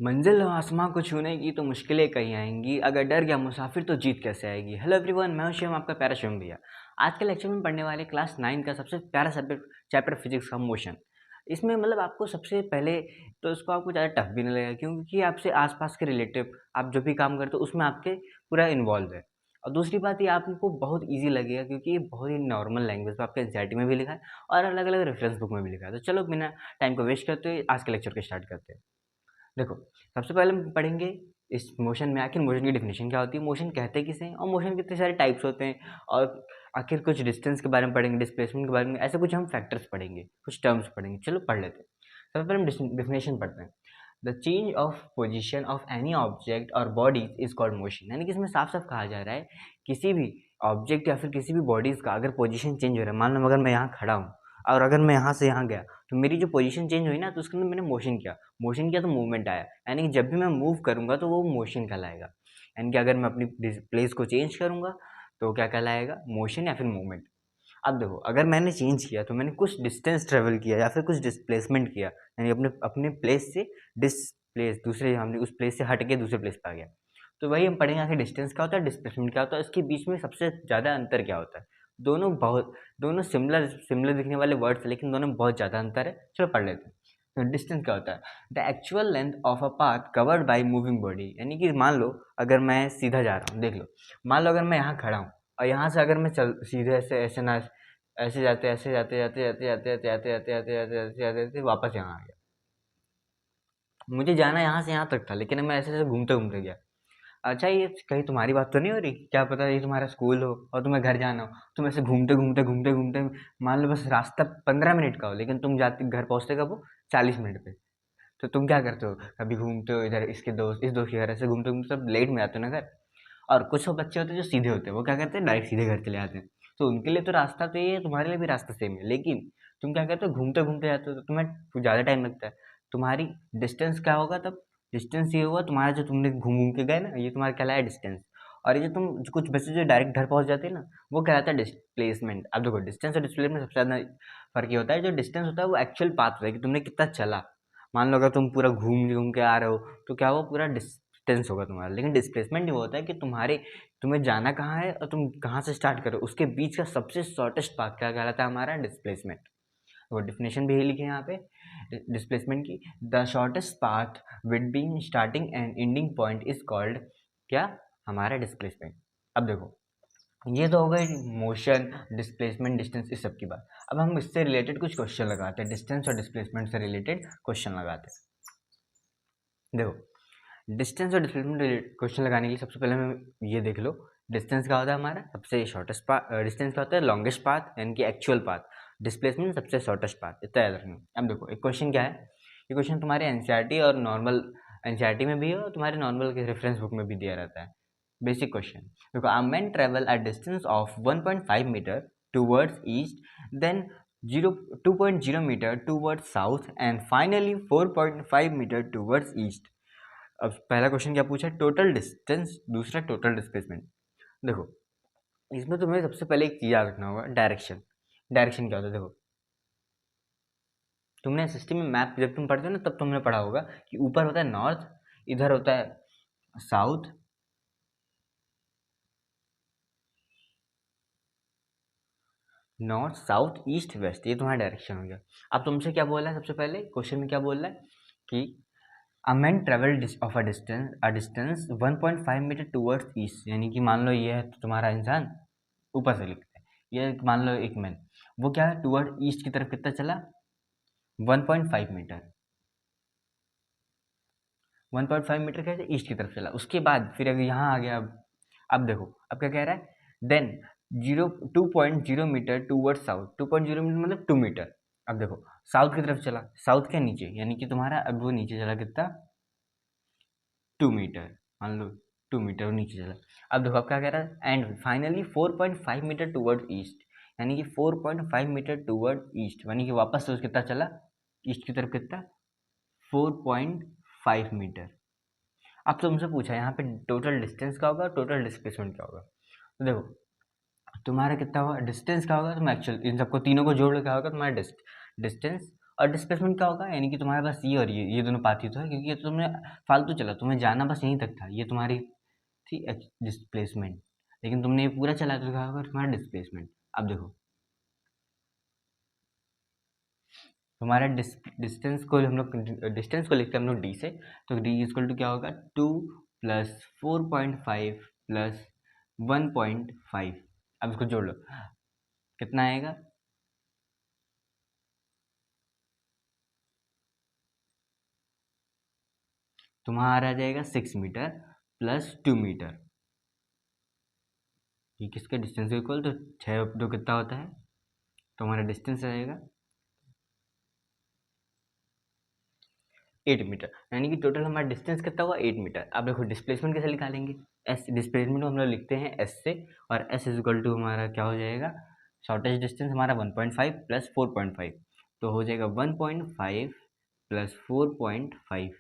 मंजिल हो आसमां को छूने की तो मुश्किलें कहीं आएंगी, अगर डर गया मुसाफिर तो जीत कैसे आएगी। हेलो एवरीवन, मैं हूं शिवम, आपका प्यारा शिवम भैया। आज के लेक्चर में पढ़ने वाले क्लास 9 का सबसे प्यारा सब्जेक्ट चैप्टर फिजिक्स का मोशन। इसमें मतलब आपको सबसे पहले तो इसको आपको ज़्यादा टफ भी नहीं लगेगा, क्योंकि आपसे आसपास के रिलेटिव आप जो भी काम करते हो उसमें आपके पूरा इन्वॉल्व है। और दूसरी बात, ये आपको बहुत ईजी लगेगा क्योंकि ये बहुत ही नॉर्मल लैंग्वेज में आपके एनसीईआरटी में भी लिखा है और अलग अलग रेफरेंस बुक में भी लिखा है। तो चलो बिना टाइम को वेस्ट करते हुए आज के लेक्चर को स्टार्ट करते हैं। देखो, सबसे पहले हम पढ़ेंगे इस मोशन में आखिर मोशन की डेफिनेशन क्या होती है, मोशन कहते किसे हैं और मोशन के कितने सारे टाइप्स होते हैं, और आखिर कुछ डिस्टेंस के बारे में पढ़ेंगे, डिस्प्लेसमेंट के बारे में, ऐसे कुछ हम फैक्टर्स पढ़ेंगे, कुछ टर्म्स पढ़ेंगे। चलो पढ़ लेते हैं। सबसे पहले हम डेफिनेशन पढ़ते हैं। The change of position of any object और बॉडी इज कॉल्ड मोशन। यानी कि इसमें साफ साफ कहा जा रहा है किसी भी ऑब्जेक्ट या फिर किसी भी बॉडीज का अगर पोजिशन चेंज हो रहा है, मान लो अगर मैं यहाँ खड़ा हूँ और अगर मैं यहाँ से यहाँ गया तो मेरी जो पोजीशन चेंज हुई ना, तो उसके अंदर मैंने मोशन किया तो मूवमेंट आया। यानी कि जब भी मैं मूव करूंगा तो वो मोशन कहलाएगा। यानी कि अगर मैं अपनी प्लेस को चेंज करूंगा तो क्या कहलाएगा, मोशन या फिर मूवमेंट। अब देखो, अगर मैंने चेंज किया तो मैंने कुछ डिस्टेंस ट्रेवल किया या फिर कुछ डिस्प्लेसमेंट किया, यानी अपने अपने प्लेस से डिसप्लेस, दूसरे हमने उस प्लेस से हट के दूसरे प्लेस पर आ गया। तो वही हम पढ़ेंगे आखिर डिस्टेंस क्या होता है, डिस्प्लेसमेंट क्या होता है, इसके बीच में सबसे ज़्यादा अंतर क्या होता है। दोनों सिमिलर सिमिलर दिखने वाले वर्ड्स हैं, लेकिन दोनों में बहुत ज़्यादा अंतर है। चलो पढ़ लेते हैं। तो डिस्टेंस क्या होता है, the actual length of a path covered by moving body. यानी कि मान लो अगर मैं सीधा जा रहा हूँ, देख लो, मान लो अगर मैं यहाँ खड़ा हूँ और यहाँ से अगर मैं चल सीधे ऐसे ना, ऐसे जाते ऐसे जाते जाते जाते जाते जाते जाते जाते जाते जाते जाते जाते वापस यहाँ आ गया। मुझे जाना यहाँ से यहाँ तक था, लेकिन मैं ऐसे ऐसे घूमते घूमते गया। अच्छा, ये कहीं तुम्हारी बात तो नहीं हो रही? क्या पता ये तुम्हारा स्कूल हो और तुम्हें घर जाना हो, तुम ऐसे घूमते घूमते घूमते घूमते, मान लो बस रास्ता 15 मिनट का हो, लेकिन तुम जाते घर पहुंचते कब हो, 40 मिनट पे। तो तुम क्या करते हो, कभी घूमते हो इधर इसके दोस्त, इस दोस्त के घर, ऐसे घूमते घूमते सब लेट में आते हो ना घर। और कुछ तो बच्चे होते हैं जो सीधे होते हैं, वो क्या करते हैं, डायरेक्ट सीधे घर चले आते हैं। तो उनके लिए तो रास्ता तो ये है, तुम्हारे लिए भी रास्ता सेम है, लेकिन तुम क्या करते हो, घूमते घूमते जाते हो तो तुम्हें ज़्यादा टाइम लगता है। तुम्हारी डिस्टेंस क्या होगा तब, डिस्टेंस ये होगा तुम्हारा, जो तुमने घूम घूम के गए ना, ये तुम्हारा कहलाया डिस्टेंस। और ये जो तुम जो कुछ बच्चे जो डायरेक्ट घर पहुंच जाते हैं ना, वो कहलाता है डिस्प्लेसमेंट। अब देखो, डिस्टेंस और डिस्प्लेसमेंट में सबसे ज़्यादा फर्क ये होता है, जो डिस्टेंस होता है वो एक्चुअल पाथ होता है कि तुमने कितना चला। मान लो अगर तुम पूरा घूम घूम के आ रहे हो तो क्या वो पूरा डिस्टेंस होगा तुम्हारा। लेकिन डिस्प्लेसमेंट ये होता है कि तुम्हें जाना कहाँ है और तुम कहाँ से स्टार्ट करो, उसके बीच का सबसे शॉर्टेस्ट पाथ क्या कहलाता है, हमारा डिस्प्लेसमेंट। वो डिफिनेशन भी यही लिखे हैं यहाँ पे डिस्प्लेसमेंट की। The shortest path between starting and ending point is called क्या, हमारा डिस्प्लेसमेंट। अब देखो, ये तो हो गई मोशन, डिस्प्लेसमेंट, डिस्टेंस, इस सब की बात। अब हम इससे रिलेटेड कुछ क्वेश्चन लगाते हैं, डिस्टेंस और डिस्प्लेसमेंट से रिलेटेड क्वेश्चन लगाते हैं। देखो, डिस्टेंस और डिस्प्लेसमेंट क्वेश्चन लगाने के लिए सबसे पहले हमें ये देख लो, डिस्टेंस क्या होता है हमारा सबसे शॉर्टेस्ट पाथ, डिस्टेंस क्या होता है लॉन्गेस्ट पाथ यानी कि एक्चुअल पाथ, डिस्प्लेसमेंट सबसे शॉर्टेस्ट पाथ, इतना याद रखना। अब देखो, एक क्वेश्चन क्या है, ये क्वेश्चन तुम्हारे एनसीईआरटी और नॉर्मल एनसीईआरटी में भी है और तुम्हारे नॉर्मल के रेफरेंस बुक में भी दिया रहता है। बेसिक क्वेश्चन देखो, a man travel a distance of 1.5 metre towards east, then 2.0 metre towards south and finally 4.5 metre towards east. अब पहला क्वेश्चन क्या पूछा, टोटल डिस्टेंस, दूसरा टोटल डिस्प्लेसमेंट। देखो, इसमें तुम्हें सबसे पहले एक चीज याद रखना होगा, डायरेक्शन। डायरेक्शन क्या होता है, देखो तुमने सिस्टम में मैप जब तुम पढ़ते हो ना, तब तुमने पढ़ा होगा कि ऊपर होता है नॉर्थ, इधर होता है south, north south east west, ये तुम्हारा डायरेक्शन हो गया। अब तुमसे क्या बोला है, सबसे पहले क्वेश्चन में क्या बोल रहा है कि a man travel of a distance 1.5 metre towards east. यानी कि मान लो ये है तो तुम्हारा इंसान, ऊपर से लिखते हैं, ये मान लो एक मैन, वो क्या है टूवर्ड ईस्ट की तरफ कितना चला, 1.5 मीटर। 1.5 मीटर कैसे ईस्ट की तरफ चला, उसके बाद फिर अगर यहाँ आ गया। अब देखो, अब क्या कह रहा है, then 2.0 metre toward south, 2.0 metre मतलब 2 मीटर। अब देखो, साउथ की तरफ चला, साउथ के नीचे, यानी कि तुम्हारा अब वो नीचे चला कितना, 2 मीटर, मान लो 2 मीटर नीचे चला। अब देखो, अब क्या कह रहा है, and finally 4.5 metre toward east, यानी कि 4.5 मीटर टूवर्ड ईस्ट, यानी कि वापस से कितना चला, ईस्ट की तरफ कितना, 4.5 मीटर। अब तुमसे पूछा यहाँ पे टोटल डिस्टेंस क्या होगा, टोटल डिस्प्लेसमेंट क्या होगा। तो देखो, तुम्हारा कितना होगा डिस्टेंस क्या होगा, तुम एक्चुअल इन सबको तीनों को जोड़ लो क्या होगा, तुम्हारा डिस्टेंस, और डिस्प्लेसमेंट क्या होगा, यानी कि तुम्हारे पास ये और ये दोनों पाथ ही तो है, क्योंकि ये तो तुमने फालतू चला, तुम्हें जाना बस यहीं तक था, ये तुम्हारी थी डिस्प्लेसमेंट, लेकिन तुमने ये पूरा चला तो क्या होगा तुम्हारा डिस्प्लेसमेंट। अब देखो हमारा डिस्टेंस को हम लोग डिस्टेंस को लिखते हैं हम लोग डी से, तो डी इक्वल टू क्या होगा 2 प्लस 4.5 प्लस 1.5। अब इसको जोड़ लो, कितना आएगा, तुम्हारा आ जाएगा 6 मीटर प्लस 2 मीटर। ये किसके डिस्टेंस को इक्वल, तो 6 दो कितना होता है, तो हमारा डिस्टेंस आएगा 8 मीटर, यानी कि टोटल हमारा डिस्टेंस कितना हुआ 8 मीटर। अब देखो डिस्प्लेसमेंट कैसे निकालेंगे, एस डिस्प्लेसमेंट हम लोग लिखते हैं एस से, और एस इज इक्वल टू हमारा क्या हो जाएगा, शॉर्टेस्ट डिस्टेंस हमारा 1.5 प्लस 4.5, तो हो जाएगा 1.5 प्लस 4.5,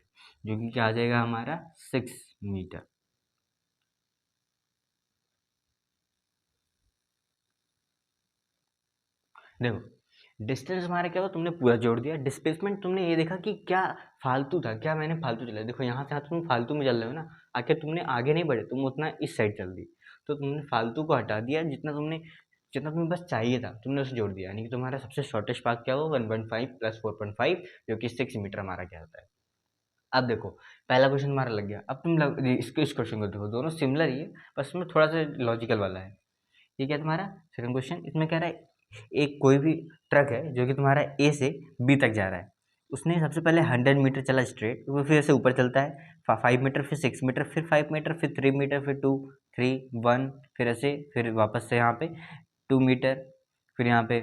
जो कि क्या आ जाएगा हमारा 6 मीटर। देखो डिस्टेंस हमारा क्या हुआ, तुमने पूरा जोड़ दिया, डिस्प्लेसमेंट तुमने ये देखा कि क्या फालतू था, क्या मैंने फालतू चला, देखो यहाँ से तुम फालतू में चल रहे हो ना, आखिर तुमने आगे नहीं बढ़े, तुम उतना इस साइड चल दी, तो तुमने फालतू को हटा दिया, जितना तुम्हें बस चाहिए था तुमने उसे जोड़ दिया, यानी कि तुम्हारा सबसे शॉर्टेस्ट पाथ क्या हुआ 1.5 प्लस 4.5, जो कि 6 मीटर हमारा क्या होता है। अब देखो पहला क्वेश्चन हमारा लग गया, अब तुम इस क्वेश्चन को देखो, दोनों सिमिलर ही है, बस में थोड़ा सा लॉजिकल वाला है। ये क्या तुम्हारा सेकंड क्वेश्चन, इसमें कह रहा है एक कोई भी ट्रक है जो कि तुम्हारा ए से बी तक जा रहा है, उसने सबसे पहले 100 मीटर चला स्ट्रेट, वो फिर ऐसे ऊपर चलता है 5 मीटर, फिर 6 मीटर, फिर 5 मीटर, फिर 3 मीटर, फिर 2 3 1, फिर ऐसे, फिर वापस से यहाँ पे 2 मीटर, फिर यहाँ पे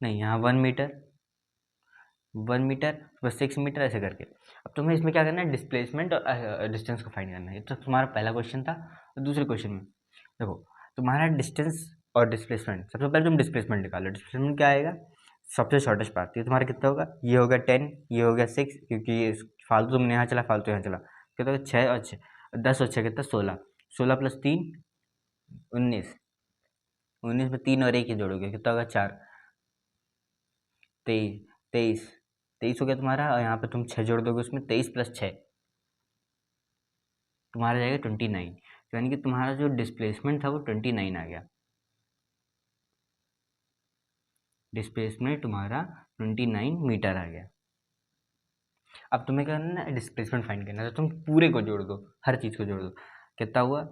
नहीं, यहाँ 1 मीटर, 1 मीटर, बस 6 मीटर, ऐसे करके। अब तुम्हें इसमें क्या करना है, डिस्प्लेसमेंट और डिस्टेंस को फाइंड करना है। ये तो तुम्हारा पहला क्वेश्चन था। और दूसरे क्वेश्चन में देखो तुम्हारा डिस्टेंस और डिस्प्लेसमेंट, सबसे पहले तुम डिस्प्लेसमेंट निकालो, डिस्प्लेसमेंट क्या आएगा, सबसे शॉर्टेस्ट पाथ, ये तुम्हारा कितना होगा, ये होगा 10, ये हो गया 6, क्योंकि ये फालतू तुमने यहाँ चला, फालतू यहाँ चला, कितना होगा 6 और 6, 10 और 6 कितना 16, 16 प्लस 3 19, 19 में 3 और 1 ही जोड़ोगे कितना होगा 4, 23, 23, 23 हो गया तुम्हारा, और यहाँ पे तुम 6 जोड़ दोगे उसमें, 23 प्लस 6 तुम्हारा जाएगा 29, यानी कि तुम्हारा जो डिस्प्लेसमेंट था वो 29 आ गया, डिस्प्लेसमेंट तुम्हारा 29 मीटर आ गया। अब तुम्हें क्या करना है, डिस्प्लेसमेंट फाइंड करना है, तो तुम पूरे को जोड़ दो, हर चीज़ को जोड़ दो, कितना हुआ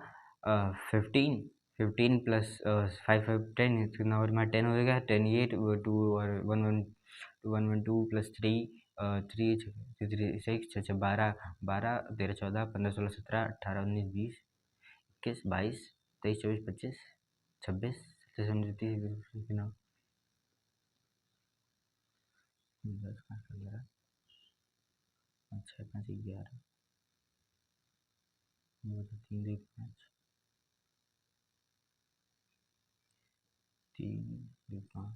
15, 15 प्लस 5 5 10, कितना और मैं 10 हो गया, 10 8 2 और 1 1 2 प्लस 3 3 3 6 6 6 12 12 13 14 15 16 17 18 19 20 21 22 23 24 25 26 27 28 29 10 5 11 6 5 11 3 2 5 3 2 5।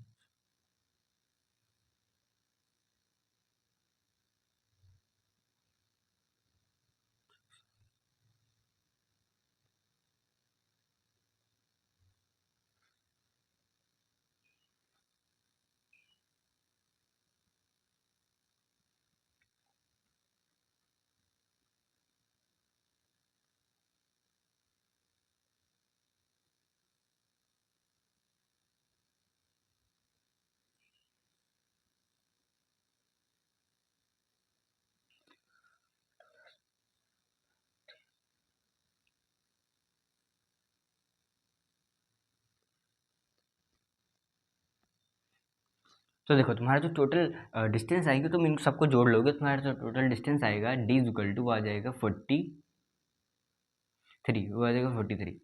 तो देखो तुम्हारा जो टोटल डिस्टेंस आएगी, तुम इन सबको जोड़ लोगे, तुम्हारा जो टोटल डिस्टेंस आएगा डी इक्वल टू आ जाएगा 43, वो आ जाएगा 43,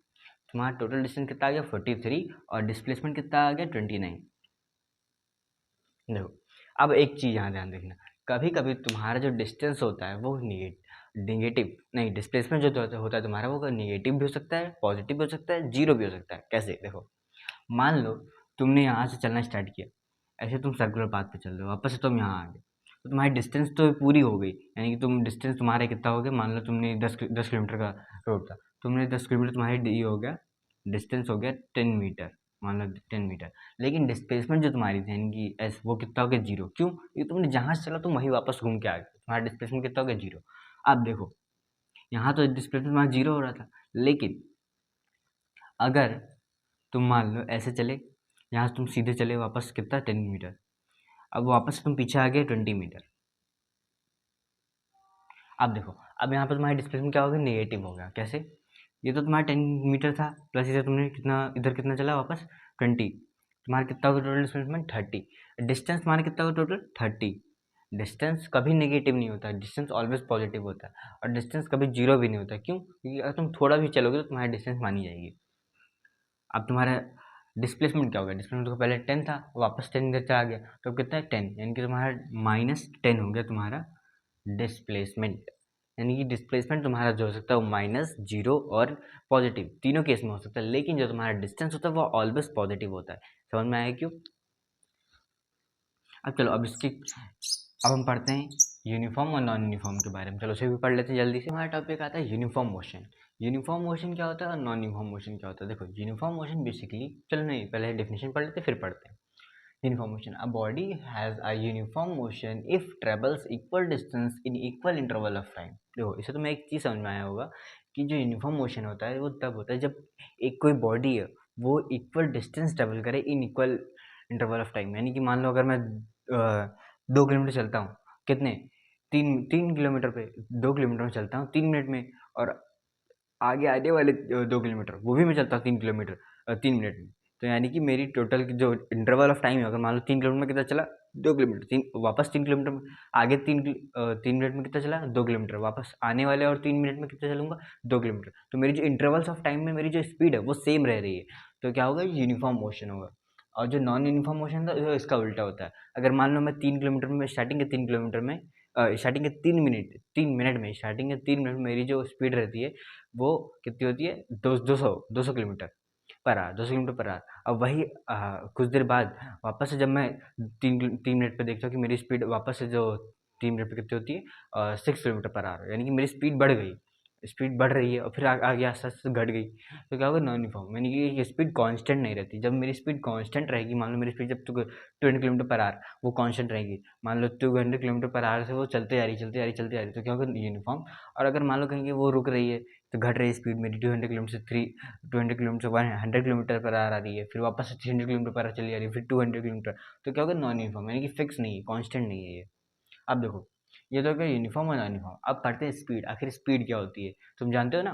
तुम्हारा टोटल डिस्टेंस कितना आ गया 43, और डिस्प्लेसमेंट कितना आ गया 29। देखो अब एक चीज़ यहाँ ध्यान रखना, कभी कभी तुम्हारा जो डिस्टेंस होता है वो निगेटिव नहीं, डिस्प्लेसमेंट जो होता है तुम्हारा वो निगेटिव भी हो सकता है, पॉजिटिव भी हो सकता है, जीरो भी हो सकता है। कैसे, देखो मान लो तुमने यहाँ से चलना स्टार्ट किया, ऐसे तुम सर्कुलर पाथ पे चल रहे हो, वापस से तुम यहाँ आ गए, तो तुम्हारी डिस्टेंस तो पूरी हो गई, यानी कि तुम डिस्टेंस तुम्हारे कितना हो गया, मान लो तुमने 10 किलोमीटर का रोड था, तुमने 10 किलोमीटर तुम्हारी ये हो गया, डिस्टेंस हो गया 10 मीटर, मान लो 10 मीटर, लेकिन डिस्प्लेसमेंट जो तुम्हारी थी यानी कि एस वो कितना हो गया 0। क्यों? क्योंकि तुमने जहाँ से चला तुम वहीं वापस घूम के आ गए, तुम्हारा डिस्प्लेसमेंट कितना हो गया 0। अब देखो यहाँ तो डिस्प्लेसमेंट तुम्हारा 0 हो रहा था, लेकिन अगर तुम मान लो ऐसे चले, यहाँ से तुम सीधे चले वापस कितना 10 मीटर, अब वापस तुम पीछे आ गए 20 मीटर। अब देखो अब यहाँ पर तुम्हारी डिस्प्लेसमेंट क्या हो गया, नेगेटिव हो गया। कैसे? ये तो तुम्हारा 10 मीटर था, प्लस इधर तुमने कितना, इधर कितना चला वापस 20, तुम्हारा कितना होगा टोटल डिस्प्लेसमेंट 30। डिस्टेंस तुम्हारा कितना होगा टोटल 30। डिस्टेंस कभी नेगेटिव नहीं होता, डिस्टेंस ऑलवेज पॉजिटिव होता है, और डिस्टेंस कभी जीरो भी नहीं होता। क्यों? क्योंकि अगर तुम थोड़ा भी चलोगे तो तुम्हारी डिस्टेंस मानी जाएगी। अब तुम्हारा डिस्प्लेसमेंट क्या हो गया, डिस्प्लेसमेंट तो पहले 10 था, वापस 10 इधर चला गया, तो कितना है 10, यानी कि तुम्हारा -10 हो गया तुम्हारा डिस्प्लेसमेंट। यानी कि डिस्प्लेसमेंट तुम्हारा जो हो सकता है वो माइनस, जीरो और पॉजिटिव तीनों केस में हो सकता है, लेकिन जो तुम्हारा डिस्टेंस होता है वो ऑलवेज पॉजिटिव होता है। समझ में आया क्यों? अब चलो अब हम पढ़ते हैं यूनिफॉर्म और नॉन यूनिफॉर्म के बारे में। चलो उसे भी पढ़ लेते हैं जल्दी से। हमारा टॉपिक आता है यूनिफॉर्म मोशन। यूनिफॉर्म मोशन क्या होता है और नॉन यूनिफॉर्म मोशन क्या होता है? देखो यूनिफॉर्म मोशन बेसिकली, चलो नहीं पहले डेफिनेशन पढ़ लेते फिर पढ़ते हैं। Uniform motion. A body has a uniform motion if travels equal distance in equal interval of time. देखो इसे तो मैं एक चीज़ समझ में आया होगा कि जो यूनिफॉर्म मोशन होता है वो तब होता है जब एक कोई बॉडी है वो इक्वल डिस्टेंस ट्रेवल करे इन इक्वल इंटरवल ऑफ टाइम। यानी कि मान लो अगर मैं 2 किलोमीटर चलता हूँ, कितने, 3 किलोमीटर पे 2 किलोमीटर में चलता हूँ 3 मिनट में, और आगे आने वाले 2 किलोमीटर वो भी मैं चलता हूँ 3 किलोमीटर 3 मिनट में। तो यानी कि मेरी टोटल जो इंटरवल ऑफ टाइम है, अगर मान लो 3 किलोमीटर में कितना चला 2 किलोमीटर, वापस 3 किलोमीटर में, आगे 3 मिनट में कितना चला 2 किलोमीटर, वापस आने वाले और 3 मिनट में कितना चलूंगा 2 किलोमीटर। तो मेरी जो इंटरवल्स ऑफ टाइम में मेरी जो स्पीड है वो सेम रह रही है, तो क्या होगा, यूनिफॉर्म मोशन होगा। और जो नॉन यूनिफॉर्म मोशन था जो इसका उल्टा होता है। अगर मान लो मैं 3 किलोमीटर में स्टार्टिंग के 3 किलोमीटर में स्टार्टिंग के 3 मिनट में स्टार्टिंग के 3 मिनट में मेरी जो स्पीड रहती है वो कितनी होती है, 200 kilometre per hour, 200 kilometre per hour. अब वही कुछ देर बाद वापस से जब मैं 3 मिनट पे देखता हूँ कि मेरी स्पीड वापस से जो 3 मिनट पे कितनी होती है, 6 किलोमीटर पर आवर, यानी कि मेरी स्पीड बढ़ गई, स्पीड बढ़ रही है और फिर आगे आस्ते आस्ते घट गई। तो क्या होगा, नॉन यूनिफॉर्म, यानी कि ये स्पीड कांस्टेंट नहीं रहती। जब मेरी स्पीड कांस्टेंट रहेगी, मान लो मेरी स्पीड जब 20 किलोमीटर पर आवर वो कांस्टेंट रहेगी, मान लो 200 किलोमीटर पर आवर से वो चलते जा रही चलते जा रही चलते जा रही, तो क्या होगा, यूनिफॉर्म। और अगर मान लो कहीं वो रुक रही है तो घट रही है स्पीड मेरी, 200 किलोमीटर से 200 किलोमीटर से 100 किलोमीटर पर आवर आ रही है, फिर वापस से 300 किलोमीटर पर आवर चली जा रही है, फिर 200 किलोमीटर, तो क्या होगा, नॉन यूनिफॉर्म, यानी कि फिक्स नहीं है, कांस्टेंट नहीं है ये। अब देखो ये तो हो गया यूनिफॉर्म और नॉन यूनिफॉर्म। अब पढ़ते हैं स्पीड। आखिर स्पीड क्या होती है? तुम जानते हो ना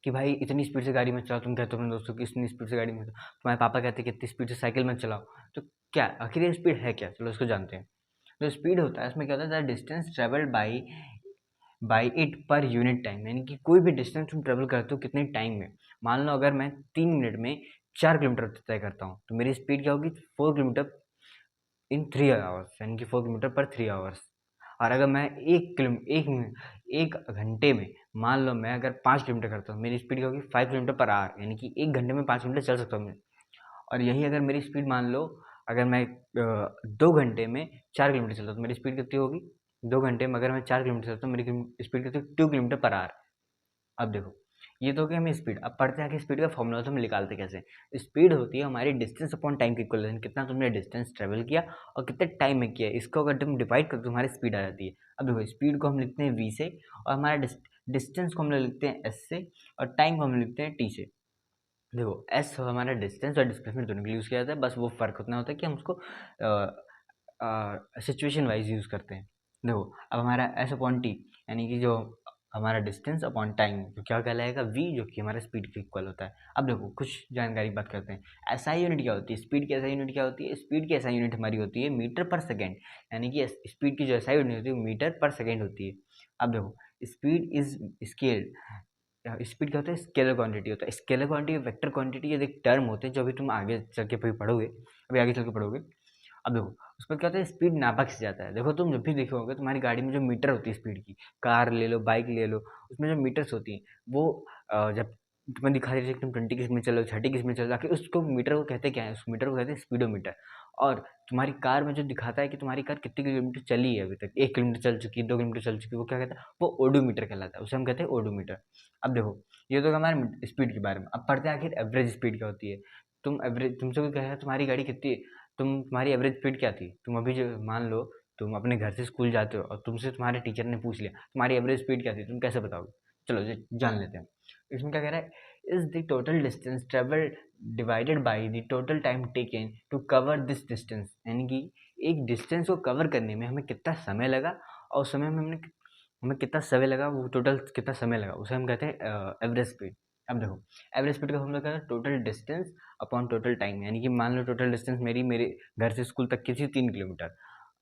कि भाई इतनी स्पीड से गाड़ी मत चलाओ, तुम कहते हो अपने दोस्तों की इतनी स्पीड से गाड़ी मत चलाओ, तुम्हारे पापा कहते हैं कि इतनी स्पीड से साइकिल मत चलाओ। तो क्या आखिर ये स्पीड है क्या? चलो इसको जानते हैं। जो स्पीड होता है उसमें क्या होता है, the distance travelled by it per unit time, यानी कि कोई भी डिस्टेंस तुम ट्रेवल करते हो कितने टाइम में। मान लो अगर मैं 3 मिनट में 4 किलोमीटर तय करता हूँ तो मेरी स्पीड क्या होगी, 4 किलोमीटर इन 3 आवर्स, यानी कि 4 किलोमीटर पर 3 आवर्स। और अगर मैं 1 घंटे में, मान लो मैं अगर 5 किलोमीटर करता हूँ, मेरी स्पीड क्या होगी 5 किलोमीटर पर आवर, यानी कि 1 घंटे में 5 किलोमीटर चल सकता हूँ मैं। और यही अगर मेरी स्पीड मान लो, अगर मैं 2 घंटे में 4 किलोमीटर चलता हूँ तो मेरी स्पीड कितनी होगी, 2 घंटे में अगर मैं 4 किलोमीटर चलता हूँ मेरी स्पीड कितनी, 2 किलोमीटर पर आवर। अब देखो ये तो हो गया हमें स्पीड। अब पढ़ते हैं कि स्पीड का फॉर्मूला तो हम निकालते कैसे। स्पीड होती है हमारी डिस्टेंस अपॉन टाइम की इक्वलेंट, कितना तुमने डिस्टेंस ट्रेवल किया और कितने टाइम में किया, इसको अगर तुम डिवाइड कर तो तुम्हारी स्पीड आ जाती है। अब देखो स्पीड को हम लिखते हैं v से, और हमारा डिस्टेंस को हम लोग लिखते हैं s से, और टाइम को हम लिखते हैं t से। देखो s हमारा डिस्टेंस और डिस्प्लेसमेंट दोनों के लिए यूज़ किया जाता है, बस वो फ़र्क उतना होता है कि हम उसको सिचुएशन वाइज यूज़ करते हैं। देखो अब हमारा एस अपॉन टी, यानी कि जो हमारा डिस्टेंस अपॉन टाइम, तो क्या कहलाएगा वी, जो कि हमारा स्पीड के इक्वल होता है। अब देखो कुछ जानकारी बात करते हैं। एसआई यूनिट क्या होती है, स्पीड की एसआई यूनिट क्या होती है? स्पीड की एसआई यूनिट हमारी होती है मीटर पर सेकेंड, यानी कि स्पीड की जो एसआई यूनिट होती है वो मीटर पर सेकेंड होती है। अब देखो स्पीड इज स्केल, स्पीड क्या होता है, स्केलर क्वांटिटी होता है। स्केलर क्वांटिटी, वेक्टर क्वांटिटी, ये एक टर्म होते हैं जो अभी तुम आगे चल के पढ़ोगे, अभी आगे चल के पढ़ोगे। अब देखो उसमें क्या होता है, स्पीड नापा किसे जाता है। देखो तुम जब भी देखो होगे तुम्हारी गाड़ी में जो मीटर होती है स्पीड की, कार ले लो बाइक ले लो, उसमें जो मीटर्स होती हैं वो जब तुम्हें दिखा रही है कि तुम 20 की स्पीड चलो 30 की स्पीड चलो, आखिर उसको मीटर को कहते क्या है, उस मीटर को कहते हैं स्पीडोमीटर। और तुम्हारी कार में जो दिखाता है कि तुम्हारी कार कितने किलोमीटर चली है अभी तक, 1 किलोमीटर चल चुकी है, 2 किलोमीटर चल चुकी है, वो क्या कहता है, वो ओडोमीटर कहलाता है, उसे हम कहते हैं ओडोमीटर। अब देखो ये तो हमारे स्पीड के बारे में। अब पढ़ते हैं आखिर एवरेज स्पीड क्या होती है। तुमसे कोई कहेगा तुम्हारी गाड़ी कितनी, तुम्हारी एवरेज स्पीड क्या थी, तुम अभी जो मान लो तुम अपने घर से स्कूल जाते हो और तुमसे तुम्हारे टीचर ने पूछ लिया तुम्हारी एवरेज स्पीड क्या थी, तुम कैसे बताओगे? चलो जान लेते हैं। इसमें क्या कह रहा है, is the total distance travel divided by the total time taken to cover this distance, यानी कि एक डिस्टेंस को कवर करने में हमें कितना समय लगा और उस समय में हमें कितना समय लगा, वो टोटल कितना समय लगा, उसे हम कहते हैं एवरेज स्पीड। अब देखो, एवरेज स्पीड का हम लोग कहते हैं total distance upon total time, यानी कि मान लो टोटल डिस्टेंस मेरे घर से स्कूल तक की थी 3 किलोमीटर,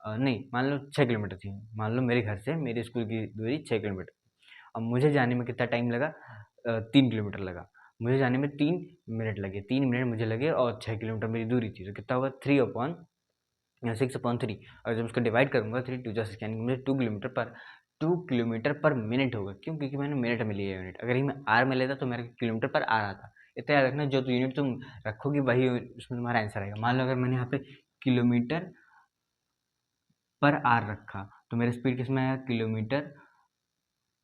नहीं मान लो 6 किलोमीटर थी, मान लो मेरे घर से मेरे स्कूल की दूरी 6 किलोमीटर। अब मुझे जाने में कितना टाइम लगा, 3 किलोमीटर लगा, मुझे जाने में 3 मिनट लगे, 3 मिनट मुझे लगे और 6 किलोमीटर मेरी दूरी थी, तो कितना होगा 3/6/3। और जब उसको डिवाइड करूँगा 3 2 6, यानी कि मुझे 2 किलोमीटर पर मिनट होगा। क्यों? क्योंकि मैंने मिनट में लिया यूनिट, अगर ही मैं आर में लेता तो मेरा किलोमीटर पर आर आता। इतना याद रखना, जो तो यूनिट तुम रखोगे वही उसमें तुम्हारा आंसर आएगा। मान लो अगर मैंने यहाँ पे किलोमीटर पर आर रखा तो मेरा स्पीड किस में आएगा, किलोमीटर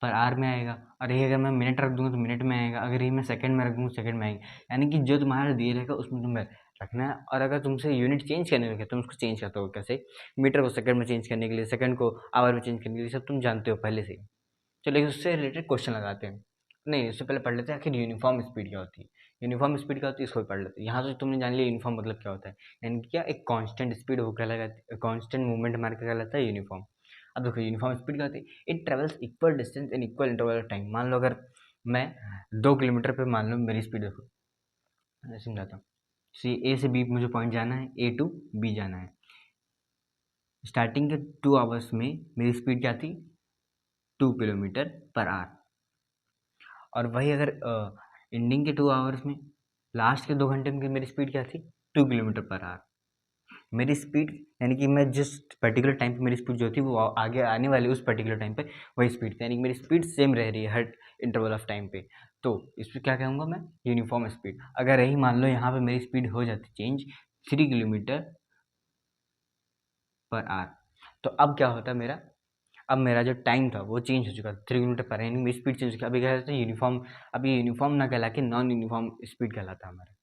पर आर में आएगा। और यही अगर मैं मिनट रख दूंगा तो मिनट में आएगा, अगर यही मैं सेकंड में रख दूंगा सेकंड में आएगा। यानी कि जो तुम्हारा दिए रहेगा उसमें तुम्हें रखना है। और अगर तुमसे यूनिट चेंज करने लगे तुम उसको चेंज करते हो कैसे, मीटर को सेकंड में चेंज करने के लिए, सेकंड को आवर में चेंज करने के लिए, सब तुम जानते हो पहले से ही। चलो उससे रिलेटेड क्वेश्चन लगाते हैं। नहीं, उससे पहले पढ़ लेते हैं आखिर यूनिफॉर्म स्पीड क्या होती है। यूनिफॉर्म स्पीड क्या होती है, इसको भी पढ़ लेते हैं। यहाँ से तुमने जान लिया यूनिफॉर्म मतलब क्या होता है, यानी कि क्या, एक कांस्टेंट स्पीड वो कहलाता है, कांस्टेंट मूवमेंट हमारे क्या कहलाता है, यूनिफॉर्म। अब देखो यूनिफॉर्म स्पीड क्या होती है, it travels equal distance in equal interval of time. मान लो अगर मैं 2 किलोमीटर पे, मान लो मेरी स्पीड देखो, मैं समझाता हूँ। सी ए से बी मुझे पॉइंट जाना है, ए टू बी जाना है। स्टार्टिंग के 2 आवर्स में मेरी स्पीड क्या थी, 2 किलोमीटर पर आवर। और वही अगर एंडिंग के 2 आवर्स में, लास्ट के 2 घंटे में मेरी स्पीड क्या थी, 2 किलोमीटर पर आवर। मेरी स्पीड यानी कि मैं जिस पर्टिकुलर टाइम पे मेरी स्पीड जो थी वो आगे आने वाले उस पर्टिकुलर टाइम पे वही स्पीड थी, यानी कि मेरी स्पीड सेम रह रही है हर इंटरवल ऑफ टाइम पे। तो इस पर क्या कहूँगा मैं, यूनिफॉर्म स्पीड। अगर यही मान लो यहाँ पे मेरी स्पीड हो जाती चेंज 3 किलोमीटर पर आवर, तो अब क्या होता मेरा, अब मेरा जो टाइम था वो चेंज हो चुका था, 3 किलोमीटर पर, यानी मेरी स्पीड चेंज हो चुकी। अभी क्या कहते हैं, यूनिफॉर्म। अभी यूनिफॉर्म ना कहला के नॉन यूनिफॉर्म स्पीड कहलाता हमारा।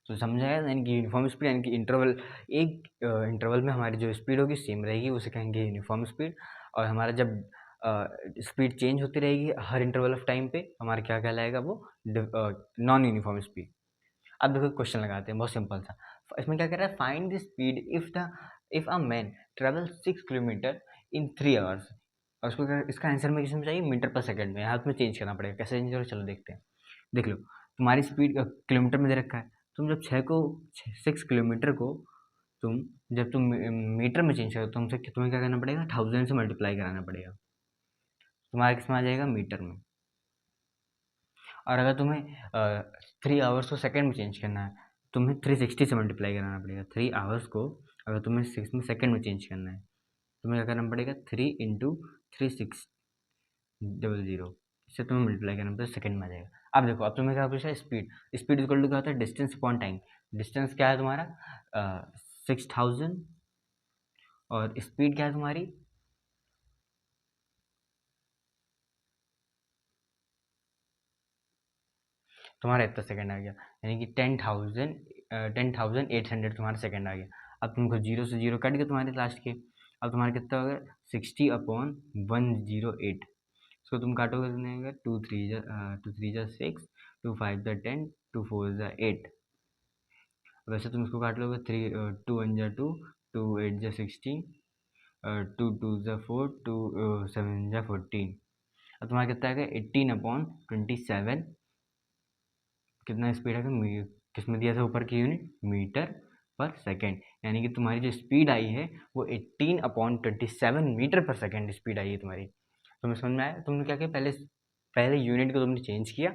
तो समझा गया, यानी कि यूनिफॉर्म स्पीड यानी कि इंटरवल, एक इंटरवल में हमारी जो स्पीड होगी सेम रहेगी, उसे कहेंगे यूनिफॉर्म स्पीड। और हमारा जब स्पीड चेंज होती रहेगी हर इंटरवल ऑफ टाइम पे, हमारा क्या कहलाएगा वो, नॉन यूनिफॉर्म स्पीड। अब देखो क्वेश्चन लगाते हैं बहुत सिंपल सा। इसमें क्या कर रहा है, find the speed if a man travel 6 kilometre in 3 hours. और इसका आंसर में किसमें चाहिए, मीटर पर सेकंड में। यहाँ तुम्हें चेंज करना पड़ेगा, कैसे चेंज करो चलो देखते हैं। देख लो, तुम्हारी स्पीड किलोमीटर में दे रखा है, तुम जब 6 किलोमीटर को तुम जब तुम मीटर में चेंज करो, तुम्हें क्या करना पड़ेगा, 1000 से मल्टीप्लाई कराना पड़ेगा, तुम्हारा किस में आ जाएगा, मीटर में। और अगर तुम्हें 3 आवर्स को सेकंड में चेंज करना है, तुम्हें 360 से मल्टीप्लाई कराना पड़ेगा। 3 आवर्स को अगर तुम्हें 6 में सेकंड में चेंज करना है, तुम्हें क्या करना पड़ेगा, 3 × 3600, इससे तुम्हें मल्टीप्लाई करना पड़ेगा, सेकंड में आ जाएगा। अब देखो, अब तुम्हें क्या पूछा, स्पीड। स्पीड इक्वल टू क्या होता है, डिस्टेंस अपॉन टाइम। डिस्टेंस क्या है तुम्हारा, 6000, और स्पीड क्या है तुम्हारी, तुम्हारा इतना सेकंड आ गया, यानी कि 10,800 तुम्हारा सेकंड आ गया। अब तुमको 0 से 0 कट गया तुम्हारे लास्ट के, अब तुम्हारा कितना हो गया, 60/108। इसको तुम काटोगे तो नहीं आएगा, 2 3 जा 6, 2 5 जा 10, 2 4 जा 8। वैसे तुम इसको काट लोगे, 2 1 जा 2, 2 8 जा 16, 2 2 जा 4, 2 7 जा 14। अब तुम्हारा कितना आएगा, 18/27। कितना स्पीड है, किस में दिया था ऊपर की यूनिट, मीटर पर सेकेंड। यानी कि तुम्हारी जो स्पीड आई है वो 18/27 मीटर पर सेकेंड स्पीड आई है तुम्हारी। तुम्हें समझ में आया, तुमने क्या किया, पहले यूनिट को तुमने चेंज किया,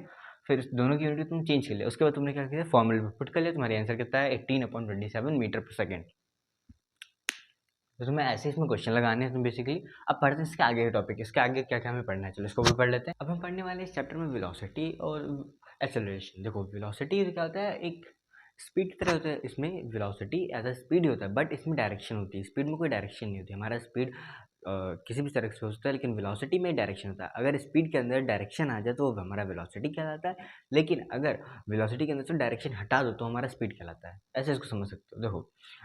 फिर दोनों की यूनिट को तुमने चेंज कर लिया, उसके बाद तुमने क्या किया, फॉर्मूले में पुट कर लिया, तुम्हारी आंसर कितना है, 18/27 मीटर पर सेकेंड। तो तुम्हें ऐसे इसमें क्वेश्चन लगाने हैं तुम बेसिकली। अब पढ़ते हैं इसके आगे के टॉपिक, इसके आगे क्या क्या हमें पढ़ना है, चलो इसको भी पढ़ लेते हैं। अब हम पढ़ने वाले इस चैप्टर में वेलोसिटी और एक्सेलरेशन। देखो वेलोसिटी क्या होता है, एक स्पीड की तरह होता है, इसमें वेलोसिटी एज अ स्पीड होता है, बट इसमें डायरेक्शन होती है, स्पीड में कोई डायरेक्शन नहीं होती। हमारा स्पीड किसी भी तरह से हो सकता है, लेकिन वेलोसिटी में डायरेक्शन होता है। अगर स्पीड के अंदर डायरेक्शन आ जाए तो वो हमारा वेलोसिटी कहलाता है, लेकिन अगर वेलोसिटी के अंदर से डायरेक्शन हटा दो तो हमारा स्पीड कहलाता है। ऐसे इसको समझ सकते हो। देखो,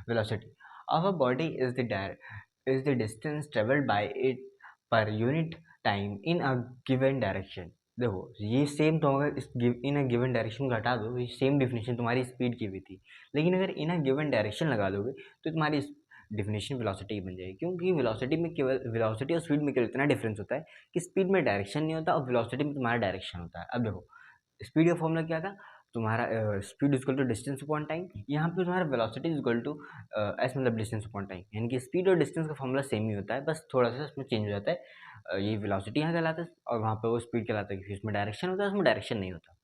velocity of a body is the distance travelled by it per unit time in a given direction. देखो, ये सेम तो अगर इस इन अ गिवन डायरेक्शन को हटा दो, ये सेम डिफिनेशन तुम्हारी स्पीड की भी थी, लेकिन अगर इन अ गिवन डायरेक्शन लगा दोगे तो तुम्हारी डिफिनेशन वेलोसिटी बन जाएगी। क्योंकि वेलोसिटी में केवल वेलोसिटी और स्पीड में केवल इतना डिफरेंस होता है कि स्पीड में डायरेक्शन नहीं होता और वेलोसिटी में तुम्हारा डायरेक्शन होता है। अब देखो, स्पीड का फॉर्मूला क्या था, तुम्हारा speed equal to distance upon time. यहाँ पे तुम्हारा वेलोसिटी इक्वल टू एस मतलब डिस्टेंस अपॉन टाइम, यानी कि स्पीड और डिस्टेंस का फॉर्मूला सेम ही होता है, बस थोड़ा सा इसमें चेंज हो जाता है। ये वेलोसिटी यहाँ कहलाता है और वहाँ पे वो स्पीड कहलाता है, क्योंकि इसमें डायरेक्शन होता है, उसमें डायरेक्शन नहीं होता।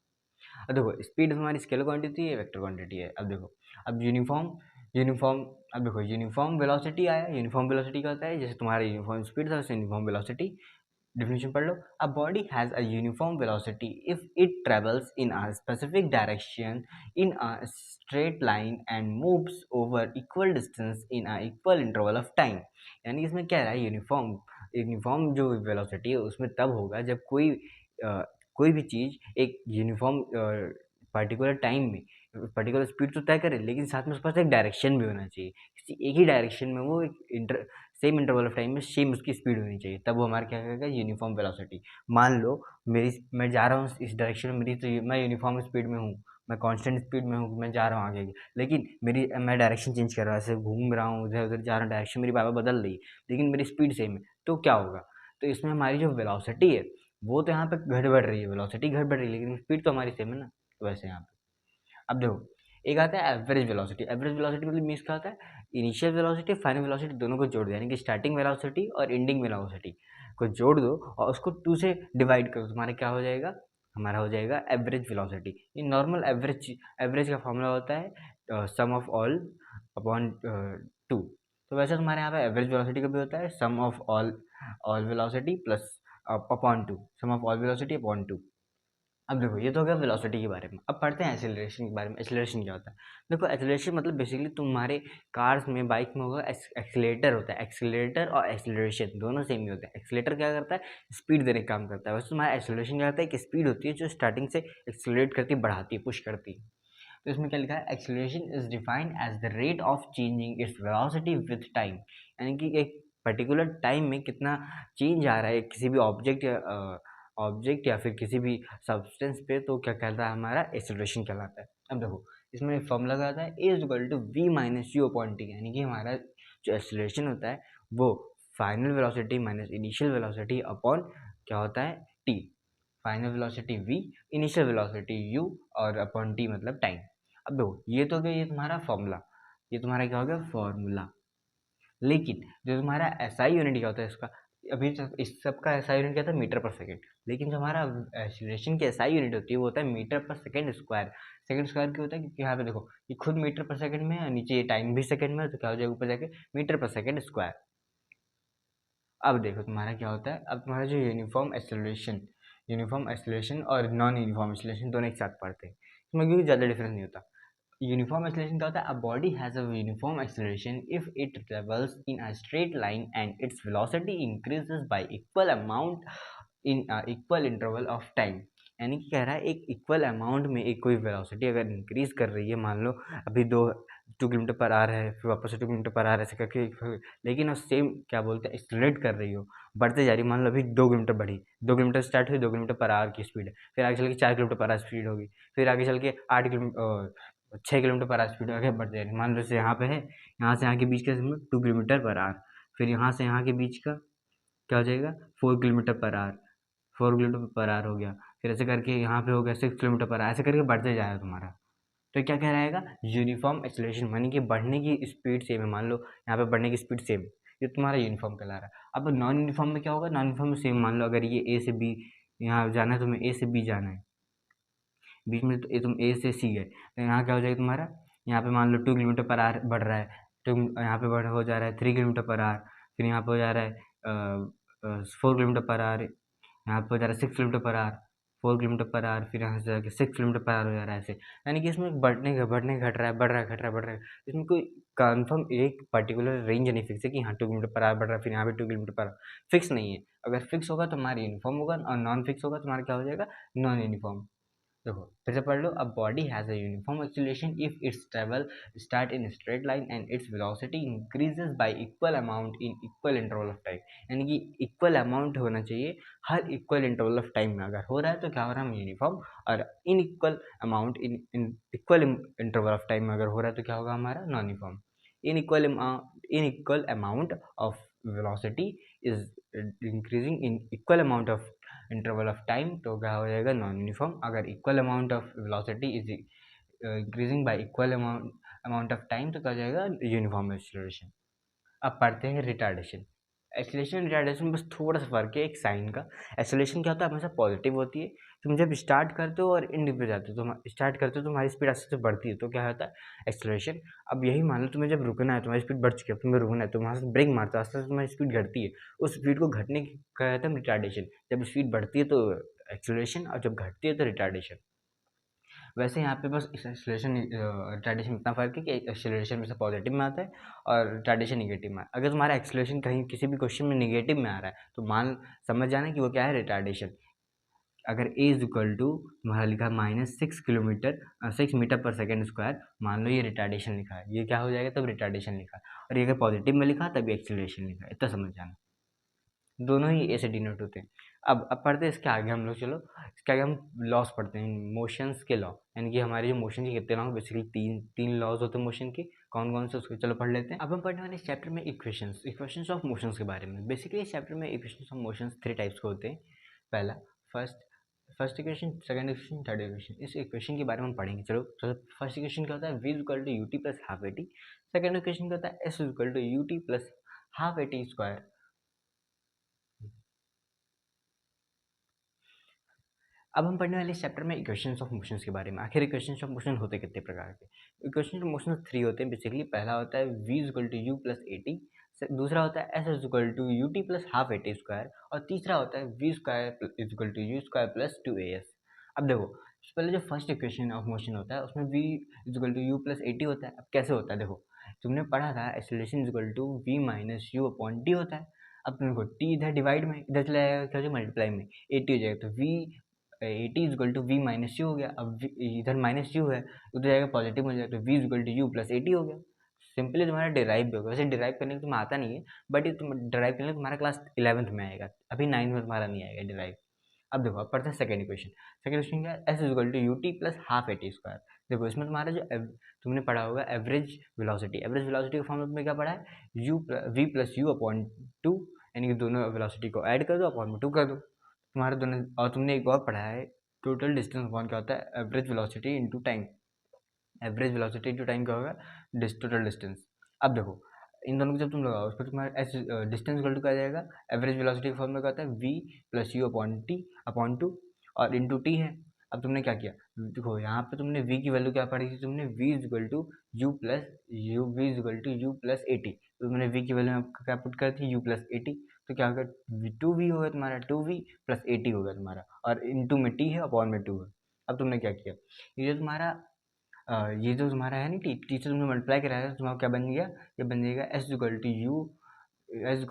अब देखो, स्पीड हमारी स्केलर क्वांटिटी है, वेक्टर क्वांटिटी है। अब देखो, अब यूनिफॉर्म यूनिफॉर्म अब देखो, यूनिफॉर्म वेलोसिटी आया। यूनिफॉर्म वेलोसिटी क्या होता है, जैसे तुम्हारा यूनिफॉर्म स्पीड था वैसे यूनिफॉर्म वेलोसिटी। definition पढ़ लो। A body has a uniform velocity if it travels in a specific direction in a straight line and moves over equal distance in a equal interval of time। यानी इसमें क्या है, uniform uniform जो velocity है उसमें तब होगा जब कोई भी चीज़ एक यूनिफॉर्म पर्टिकुलर टाइम में पर्टिकुलर स्पीड तो तय करे, लेकिन साथ में उसके पास एक डायरेक्शन भी होना चाहिए। किसी एक ही डायरेक्शन में वो एक सेम इंटरवल ऑफ टाइम में सेम उसकी स्पीड होनी चाहिए, तब वो हमारा क्या करेगा, यूनिफॉर्म वेलोसिटी। मान लो मैं जा रहा हूँ इस डायरेक्शन में, मेरी तो मैं यूनिफॉर्म स्पीड में हूँ, मैं कांस्टेंट स्पीड में हूँ, मैं जा रहा हूँ आगे, लेकिन मैं डायरेक्शन चेंज कर रहा हूँ, ऐसे घूम रहा हूँ, इधर उधर जा रहा हूँ, डायरेक्शन मेरी बार बदल रही है, लेकिन मेरी स्पीड सेम है, तो क्या होगा, तो इसमें हमारी जो वेलोसिटी है वो तो यहाँ पे घट बढ़ रही है, वेलोसिटी घट बढ़ रही है, लेकिन स्पीड तो हमारी सेम है ना। तो वैसे यहाँ पे अब देखो, एक आता है एवरेज वेलोसिटी। एवरेज वेलोसिटी मतलब मीन्स क्या होता है, इनिशियल वेलोसिटी फाइनल वेलोसिटी दोनों को जोड़ दो, यानी कि स्टार्टिंग वेलोसिटी और एंडिंग वेलोसिटी को जोड़ दो और उसको 2 से डिवाइड करो, तुम्हारा क्या हो जाएगा, हमारा हो जाएगा एवरेज वेलोसिटी। ये नॉर्मल एवरेज का फॉर्मूला होता है सम ऑफ ऑल अपॉन 2। तो वैसे तुम्हारे यहाँ पे एवरेज वेलोसिटी का भी होता है sum of all velocity plus upon 2, sum of all velocity upon 2। अब देखो, ये तो हो गया वेलोसिटी के बारे में। अब पढ़ते हैं एक्सेलरेशन के बारे में। एक्सेलरेशन क्या होता है, देखो एक्सेलरेशन मतलब बेसिकली तुम्हारे कार्स में, बाइक में होगा एक्सीलेटर होता है। एक्सीलेटर और एक्सेलरेशन दोनों सेम ही होते हैं। एक्सीलेटर क्या करता है, स्पीड देने का काम करता है, वैसे तुम्हारा एक्सेलरेशन क्या होता है, कि स्पीड होती है जो स्टार्टिंग से एक्सेलरेट करती है, बढ़ाती है, पुश करती है। तो इसमें क्या लिखा है, acceleration is defined as the rate of changing its velocity with time. यानी कि एक पर्टिकुलर टाइम में कितना चेंज आ रहा है किसी भी ऑब्जेक्ट या फिर किसी भी सब्सटेंस पे, तो क्या कहता है, हमारा एक्सेलरेशन कहलाता है। अब देखो, इसमें फॉर्मूला क्या होता है, a is equal to we minus you upon t, यानी कि हमारा जो एक्सेलरेशन होता है वो final velocity minus initial velocity upon क्या होता है, t. Final velocity v, initial velocity u और अपॉन टी मतलब टाइम। अब देखो, ये तो गया ये तुम्हारा फॉर्मूला, ये तुम्हारा क्या हो गया, फॉर्मूला। लेकिन जो तुम्हारा एसआई यूनिट क्या होता है इसका, अभी तक इस सब का एसआई यूनिट क्या था, मीटर पर सेकंड, लेकिन जो हमारा एक्सीलरेशन की एसआई यूनिट होती है वो होता है मीटर पर सेकंड स्क्वायर। सेकंड स्क्वायर क्यों होता है, क्योंकि यहाँ पे देखो ये खुद मीटर पर सेकंड में है, नीचे ये टाइम भी सेकंड में है, तो क्या हो जाएगा ऊपर जाके मीटर पर सेकंड स्क्वायर। अब देखो तुम्हारा क्या होता है, अब तुम्हारा जो यूनिफॉर्म एक्सेलरेशन और नॉन यूनिफॉर्म एक्सेलरेशन दोनों एक साथ पढ़ते हैं, इसमें क्योंकि ज़्यादा डिफरेंस नहीं होता। यूनिफॉर्म एक्सेलरेशन क्या होता है, अ body has a uniform acceleration if it travels in a straight line and its velocity increases by equal amount in equal interval of time. यानी कि कह रहा है एक इक्वल अमाउंट में एक कोई वेलोसिटी अगर इंक्रीज कर रही है, मान लो अभी 2 किलोमीटर पर आवर है, फिर वापस से 2 किलोमीटर पर आवर ऐसे करके, लेकिन वो सेम क्या बोलते हैं, एक्सलरेट कर रही हो, बढ़ते जा रही, मान लो अभी 2 किलोमीटर बढ़ी, 2 किलोमीटर स्टार्ट हुई, 2 किलोमीटर पर आवर की स्पीड है, फिर आगे चल के 4 किलोमीटर पर आवर स्पीड होगी, फिर आगे चल के 6 किलोमीटर पर आवर स्पीड आगे बढ़ते जा रही, मान लो जैसे यहाँ पे है, यहाँ से यहाँ के बीच का 2 किलोमीटर पर आवर, फिर यहाँ से यहाँ के बीच का क्या हो जाएगा, 4 kilometre per hour, 4 kilometre per hour हो गया, फिर ऐसे करके यहाँ पे हो गया 6 किलोमीटर पर आवर, ऐसे करके बढ़ते जाएगा तुम्हारा। तो क्या कह रहेगा, यूनिफॉर्म एक्सेलरेशन मानी कि बढ़ने की स्पीड सेम है, मान लो यहाँ पे बढ़ने की स्पीड सेम, ये तुम्हारा यूनिफॉर्म कहला रहा है। अब नॉन यूनिफॉर्म में क्या होगा, नॉन यूनिफॉर्म में सेम, मान लो अगर ये ए से बी, यहाँ जाना है तुम्हें, ए से बी जाना है, बीच में तो तुम ए से सी गए, तो यहाँ क्या हो जाएगा तुम्हारा, यहाँ पे मान लो 2 किलोमीटर पर आवर बढ़ रहा है, तो यहाँ पे बढ़ हो जा रहा है 3 किलोमीटर पर आवर, फिर यहाँ पे हो जा रहा है 4 किलोमीटर पर आवर, यहाँ पे हो जा रहा है 6 kilometre per hour, 4 kilometre per hour, फिर यहाँ से जाके 6 किलोमीटर पर आवर हो जा रहा है ऐसे, यानी कि इसमें बढ़ने घट रहा है, बढ़ रहा है, घट रहा है, बढ़ रहा है। इसमें कोई कन्फर्म एक पर्टिकुलर रेंज नहीं फिक्स है कि हाँ 2 किलोमीटर पर आवर बढ़ रहा है, फिर यहाँ पे 2 किलोमीटर पर फिक्स नहीं है। अगर फिक्स होगा तो हमारा यूनिफॉर्म होगा, और नॉन फिक्स होगा तो हमारा क्या हो जाएगा, नॉन यूनिफॉर्म। देखो फिर से पढ़ लो। A body has a uniform acceleration if its travel start in straight line and its velocity increases by equal amount in equal interval of time, यानी कि इक्वल अमाउंट होना चाहिए हर इक्वल इंटरवल ऑफ टाइम में। अगर हो रहा है तो क्या हो रहा है, हम यूनिफॉर्म, और in equal amount in equal interval of time में अगर हो रहा है तो क्या होगा हमारा, non uniform. In equal amount of velocity is increasing in equal amount of interval of time तो क्या हो जाएगा, नॉन यूनिफॉर्म। अगर equal amount of velocity is increasing by equal amount of time तो क्या हो जाएगा, यूनिफॉर्म एक्सीलरेशन। अब पढ़ते हैं रिटार्डेशन। एक्सीलरेशन रिटार्डेशन बस थोड़ा सा फर्क है एक साइन का। एक्सीलरेशन क्या होता है, हमेशा पॉजिटिव होती है। तुम जब स्टार्ट करते हो और एंड पे जाते हो, तुम स्टार्ट करते हो तो तुम्हारी स्पीड आस्ते से बढ़ती है, तो क्या होता है, एक्सीलरेशन। अब यही मान लो तुम्हें जब रुकना है, तुम्हारी स्पीड बढ़ चुकी है, तुम्हें रुकना है, तो वहाँ से ब्रेक मारते हो, आस्ते से तुम्हारी स्पीड घटती है। उस स्पीड को घटने की कहते हैं रिटार्डेशन। जब स्पीड बढ़ती है तो एक्सीलरेशन, और जब घटती है तो रिटार्डेशन। वैसे यहाँ पे बस इस एक्सेलरेशन रिटार्डेशन में इतना फ़र्क है कि एक्सेलरेशन में से पॉजिटिव में आता है और रिटार्डेशन नेगेटिव में। अगर तुम्हारा एक्सेलरेशन कहीं किसी भी क्वेश्चन में नेगेटिव में आ रहा है तो समझ जाना कि वो क्या है, रिटार्डेशन। अगर ए इज इक्वल टू तुम्हारा लिखा -6 किलोमीटर 6 मीटर पर सेकेंड स्क्वायर, मान लो ये रिटार्डेशन लिखा है, ये क्या हो जाएगा तब, रिटार्डेशन लिखा है। और ये अगर पॉजिटिव में लिखा तभी एक्सेलरेशन लिखा है, इतना समझ जाना। दोनों ही ए से डिनोट होते हैं। अब पढ़ते हैं इसके आगे हम लोग, चलो इसके आगे हम लॉस पढ़ते हैं, मोशंस के लॉ, यानी कि हमारे जो मोशन के कितने लॉ, बेसिकली तीन लॉज होते हैं मोशन के। कौन कौन से, उसको चलो पढ़ लेते हैं। अब हम पढ़ने वाले इस चैप्टर में इक्वेशंस ऑफ मोशंस के बारे में। बेसिकली इस चैप्टर में इक्वेशंस ऑफ मोशंस 3 टाइप्स के होते हैं। पहला first equation, second equation, third equation. इस इक्वेशन के बारे में हम पढ़ेंगे। चलो फर्स्ट इक्वेशन क्या होता है, v equal to U T plus half A T. Second equation क्या होता है, s equal to U T plus half A T square. अब हम पढ़ने वाले इस चैप्टर में इक्वेशंस ऑफ मोशंस के बारे में। आखिर इक्वेशंस ऑफ मोशन होते कितने प्रकार के, इक्वेशंस ऑफ मोशन 3 होते हैं बेसिकली। पहला होता है v equal to U plus A T, दूसरा होता है s equal to U T plus half A T square, और तीसरा होता है v square equal to U square plus 2as। अब देखो पहले जो फर्स्ट इक्वेशन ऑफ मोशन होता है उसमें v equal to U plus A T होता है। अब कैसे होता है, देखो तुमने पढ़ा था acceleration equal to v minus you upon T होता है। अब तुमको टी इधर डिवाइड में, इधर चला जाएगा क्या हो जाएगा, मल्टीप्लाई में ए टी हो जाएगा, तो v A T equal to we minus U हो गया। अब इधर माइनस यू है, उधर जाएगा पॉजिटिव हो जाएगा, तो V equal to U plus A T हो गया। सिंपली तुम्हारा डिराइव भी होगा। वैसे डिराइव करने को तुम्हें आता नहीं है, बट ये तुम डिराइव करने तुम्हारा क्लास 11th में आएगा, अभी 9th में तुम्हारा नहीं आएगा डिराइव। अब देखो अब पढ़ते हैं सेकंड इक्वेशन। सेकंड इक्वेशन क्या है, S equal to U T plus half A T square. देखो इसमें तुम्हारा जो तुमने पढ़ा होगा एवरेज वेलोसिटी का फॉर्मूला तुमने क्या पढ़ा है, U V plus U upon two, यानी कि दोनों वेलोसिटी को ऐड कर दो, अपॉन में 2 कर दो तुम्हारे दोनों। और तुमने एक और पढ़ा है टोटल डिस्टेंस अपॉन क्या होता है, average velocity into time. Average velocity into time क्या होगा, टोटल डिस्टेंस। अब देखो इन दोनों को जब तुम लगाओ उस पर तुम्हारा एस डिस्टेंस इक्वल टू क्या आ जाएगा, एवरेज वेलोसिटी का फॉर्मूला क्या होता है, V plus U upon T upon two, और इंटू टी है। अब तुमने क्या किया, देखो यहाँ पे तुमने v की वैल्यू क्या पढ़ी थी तुमने, v is equal to U plus U V is equal to U plus A T. तो तुमने v की वैल्यू क्या पुट कर थी, u प्लस ए टी। तो क्या होगा, 2v होगा तुम्हारा, 2v प्लस ए टी होगा तुम्हारा, और इंटू में t है अपॉन में 2 है। अब तुमने क्या किया, ये जो तुम्हारा ये जो तुम्हारा है ना टी से तुमने मल्टीप्लाई कराया तो तुम्हारा क्या बन गया, ये बन जाएगा S equal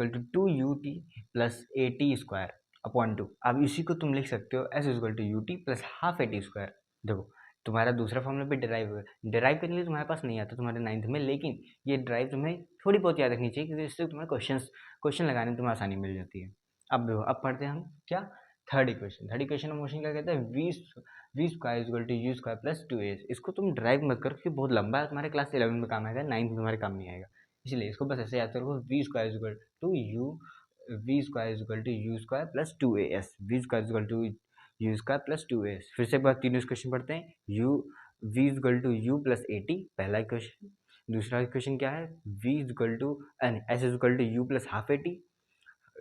to 2 ut plus A T square upon 2। अब इसी को तुम लिख सकते हो S equal to U T plus half A T square. देखो तुम्हारा दूसरा फॉर्मूला भी डिराइव हुआ, डिराइव करने के लिए तुम्हारे पास नहीं आता तुम्हारे 9th में, लेकिन ये ड्राइव तुम्हें थोड़ी बहुत याद रखनी चाहिए क्योंकि इससे तुम्हारे क्वेश्चन लगाने में तुम्हें आसानी मिल जाती है। अब देखो अब पढ़ते हैं हम क्या, थर्ड इक्वेशन ऑफ मोशन क्या कहता है, V square equal to U square plus 2a। इसको तुम ड्राइव मत करो क्योंकि बहुत लंबा है, तुम्हारे क्लास 11 में काम आएगा, 9th में तुम्हारे काम नहीं आएगा। इसलिए इसको बस ऐसे याद करो, V square equal to U square plus 2as, V square equal to U square plus 2as। फिर से एक बार तीनों इक्वेशन पढ़ते हैं, U V equal to U plus A T पहला इक्वेशन। दूसरा इक्वेशन क्या है, V equal to S equal to U plus half A T,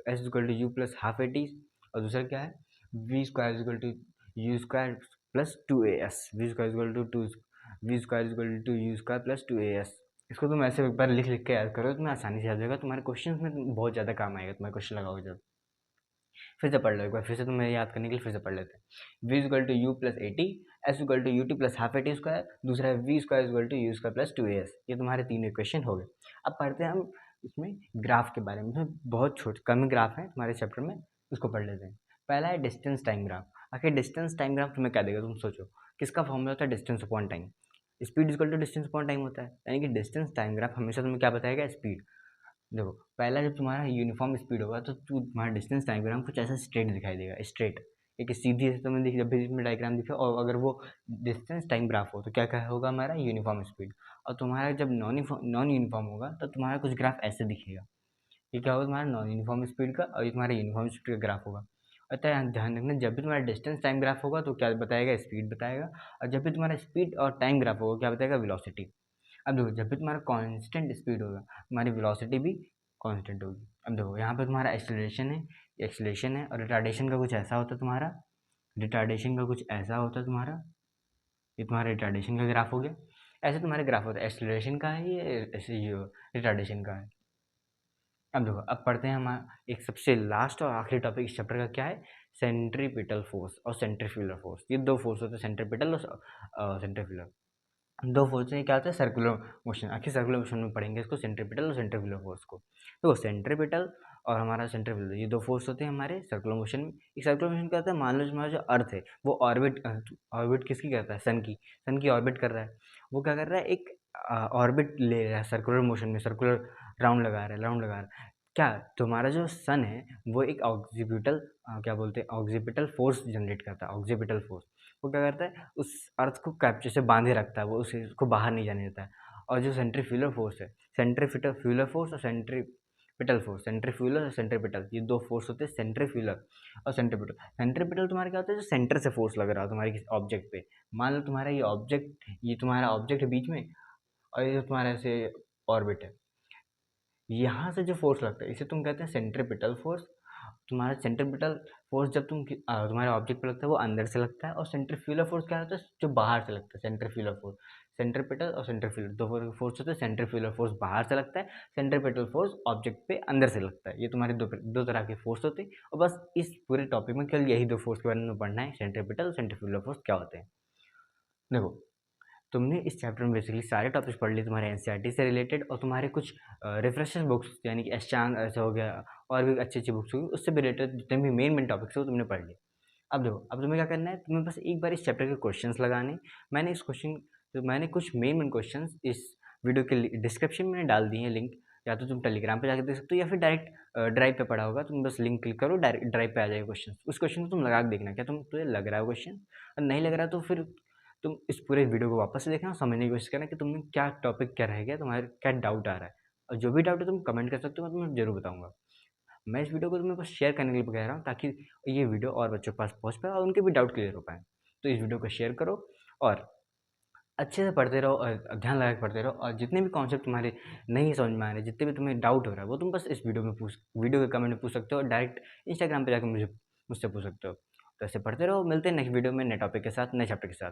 S equal to U plus half A T. और दूसरा क्या है, V square equal to U square plus 2as, V square equal to V square equal to U square plus 2as। इसको तुम ऐसे एक बार लिख के याद करो, तुम्हें आसानी से याद होगा, तुम्हारे क्वेश्चन में बहुत ज़्यादा काम आएगा, तुम्हारे क्वेश्चन लगाओगे जब। फिर से पढ़ लो एक बार, फिर से तुम्हें याद करने के लिए फिर से पढ़ लेते हैं। v equal to U plus 80, s equal to U T plus half A T square, दूसरा है v square equal to U square plus 2as। ये तुम्हारे 3 इक्वेशन हो गए। अब पढ़ते हैं हम इसमें ग्राफ के बारे में। इसमें बहुत छोटे कम ग्राफ हैं तुम्हारे चैप्टर में, उसको पढ़ लेते हैं। पहला है डिस्टेंस टाइम ग्राफ। आखिर डिस्टेंस टाइम ग्राफ तुम्हें क्या देगा, तुम सोचो। किसका फॉर्मूला होता है distance upon time? Speed equal to distance upon time होता है, यानी कि डिस्टेंस टाइम ग्राफ हमेशा तुम्हें क्या बताएगा, स्पीड। देखो, पहला जब तुम्हारा यूनिफॉर्म स्पीड होगा तो तुम्हारा डिस्टेंस डायग्राम कुछ ऐसा स्ट्रेट दिखाई देगा, स्ट्रेट। एक सीधी से तुम्हें दिख, जब भी इसमें डायग्राम दिखे और अगर वो डिस्टेंस टाइम ग्राफ हो तो क्या क्या होगा, हमारा यूनिफॉर्म स्पीड। और तुम्हारा जब नॉन यूनिफॉर्म होगा तो तुम्हारा कुछ ग्राफ ऐसे दिखेगा। ये क्या होगा, तुम्हारा नॉन यूनिफॉर्म स्पीड का, और ये तुम्हारा यूनिफॉर्म स्पीड का ग्राफ होगा। अतः ध्यान रखना, जब भी तुम्हारा डिस्टेंस टाइम ग्राफ होगा तो क्या बताएगा, स्पीड बताएगा। और जब भी तुम्हारा स्पीड और टाइम ग्राफ होगा क्या बताएगा, वेलोसिटी। अब देखो, जब भी तुम्हारा कांस्टेंट स्पीड होगा तुम्हारी वेलोसिटी भी कांस्टेंट होगी। अब देखो, यहाँ पे तुम्हारा एक्सेलरेशन है और रिटार्डेशन का कुछ ऐसा होता है तुम्हारा, रिटार्डेशन का कुछ ऐसा होता है तुम्हारा। ये तुम्हारा रिटार्डेशन का ग्राफ हो गया। ऐसे तुम्हारे ग्राफ होता है, एक्सेलरेशन का है ये, ऐसे ये रिटार्डेशन का है। अब देखो, अब पढ़ते हैं हमारा एक सबसे लास्ट और आखिरी टॉपिक इस चैप्टर का, क्या है, सेंट्रीपिटल फोर्स और सेंट्रीफ्यूगल फोर्स। ये दो फोर्स होते हैं, सेंट्रीपिटल और सेंट्रीफ्यूगल। दो फोर्स में क्या होता है, सर्कुलर मोशन। आखिर सर्कुलर मोशन में पढ़ेंगे इसको, सेंट्रीपिटल और सेंट्रीफ्यूगल फोर्स को। तो सेंट्रीपिटल और हमारा सेंट्रीफ्यूगल, ये दो फोर्स होते हैं हमारे सर्कुलर मोशन में। एक सर्कुलर मोशन क्या होता है, मान लो हमारा जो अर्थ है वो ऑर्बिट किसकी करता है, सन की ऑर्बिट कर रहा है। वो क्या कर रहा है, एक ऑर्बिट ले रहा है सर्कुलर मोशन में, सर्कुलर राउंड लगा रहा है। क्या तुम्हारा जो सन है वो एक ऑक्सीपिटल क्या बोलते हैं, ऑक्सीपिटल फोर्स जनरेट करता है, ऑक्सीपिटल फोर्स। वो क्या करता है, उस अर्थ को कैप्चर से बांधे रखता है, वो उसको बाहर नहीं जाने देता है। और जो सेंट्रीफ्यूगल फोर्स है, सेंट्रीफ्यूगल फोर्स और सेंट्रीपिटल, ये दो फोर्स होते हैं, सेंट्रीफ्यूगल और सेंट्रीपिटल। सेंट्रीपिटल तुम्हारा क्या होता है, जो सेंटर से फोर्स लग रहा हो तुम्हारे किसी ऑब्जेक्ट पे। मान लो तुम्हारा ये तुम्हारा ऑब्जेक्ट है बीच में, और ये जो तुम्हारा ऐसे ऑर्बिट है, यहाँ से जो फोर्स लगता है इसे तुम कहते हैं सेंट्रीपिटल फोर्स। तुम्हारा सेंट्रीपिटल फोर्स जब तुम्हारे ऑब्जेक्ट पे लगता है वो अंदर से लगता है, और सेंट्रीफ्यूगल फोर्स क्या होता है, जो बाहर से लगता है, सेंट्रीफ्यूगल फोर्स। सेंट्रीपिटल और सेंट्रीफ्यूगल दो फोर्स होते हैं, सेंट्रीफ्यूगल फोर्स बाहर से लगता है, सेंट्रीपिटल फोर्स ऑब्जेक्ट पे अंदर से लगता है। ये तुम्हारे दो तरह के फोर्स होते हैं, और बस इस पूरे टॉपिक में केवल यही दो फोर्स के बारे में पढ़ना है, सेंट्रीपिटल और सेंट्रीफ्यूगल फोर्स क्या होते हैं। देखो, तुमने इस चैप्टर में बेसिकली सारे टॉपिक्स पढ़ लिए तुम्हारे एनसीईआरटी से रिलेटेड, और तुम्हारे कुछ रेफरेंस बुक्स यानी कि एशचांग ऐसा हो गया, और भी अच्छी अच्छी बुक्स होगी, उससे भी रिलेटेड जितने भी मेन टॉपिक्स हो तुमने पढ़ लिए। अब देखो, अब तुम्हें क्या करना है, तुम्हें बस एक बार इस चैप्टर के क्वेश्चंस लगाने। मैंने कुछ मेन क्वेश्चंस इस वीडियो के डिस्क्रिप्शन में डाल दिए हैं लिंक, या तो तुम टेलीग्राम पे जाकर देख सकते हो, या फिर डायरेक्ट ड्राइव पे पड़ा होगा, तुम बस लिंक क्लिक करो, डायरेक्ट ड्राइव पे आ जाएगा क्वेश्चन। उस क्वेश्चन को तुम लगा के देखना, क्या तुझे लग रहा है क्वेश्चन। और नहीं लग रहा तो फिर तुम इस पूरे वीडियो को वापस से देखना और समझने की कोशिश करना कि तुम्हें क्या टॉपिक क्या रह गया, तुम्हारे क्या डाउट आ रहा है। और जो भी डाउट है तुम कमेंट कर सकते हो, मैं तुम्हें ज़रूर बताऊँगा। मैं इस वीडियो को तुम्हें बस शेयर करने के लिए कह रहा हूँ, ताकि ये वीडियो और बच्चों के पास पहुँच पाए और उनके भी डाउट क्लियर हो पाएँ। तो इस वीडियो को शेयर करो और अच्छे से पढ़ते रहो, और ध्यान लगा के पढ़ते रहो। और जितने भी कॉन्सेप्ट तुम्हारे नहीं समझ में आ रहे, जितने भी तुम्हें डाउट हो रहा है, वो तुम बस इस वीडियो के कमेंट में पूछ सकते हो, और डायरेक्ट इंस्टाग्राम पे जाकर मुझसे पूछ सकते हो। तो ऐसे पढ़ते रहो, मिलते हैं नेक्स्ट वीडियो में नए टॉपिक के साथ, नए चैप्टर के साथ।